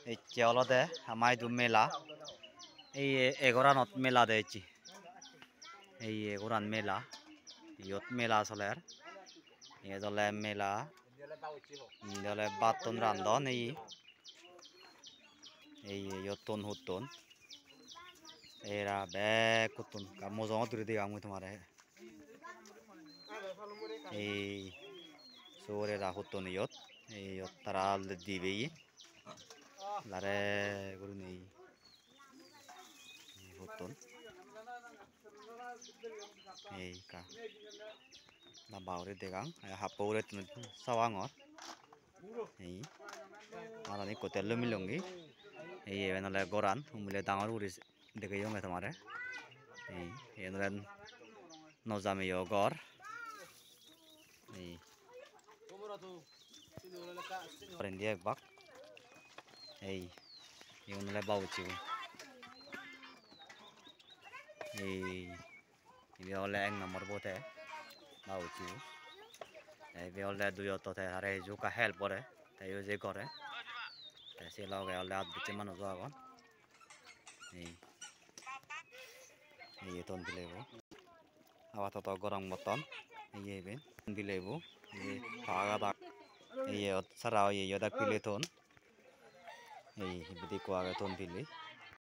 Ecce olode amaidu mela ei egoranot mela de ecci ei egoran mela iyot mela soler iyot ole mela indi ole batton randon ei iyot ton hutton era bekkuttun mujungot duri degong mui tumare ei sur era hutton iyot iyot tara dibeye lare gurinei hutton ei ka lamba guri degang happo urettun sawangor ei arani ikko tello milongi ei eben ole goran umile dangor guri degeyonge tomare ei eyan ole no jameyo gor ei indi ekbak ei igun ole babuchchigun ei ibe ole ek number bote babuchchibu ibe ole duyoto te are hiju ekka help gore teyo je gore te se loge ole at bicche manujo agon ei ei ton dilebo apatot gorong botton ei iben dilebo ei pagat ei yot sara oyeyot ek pile ton ei ibet ikko agey ton dile.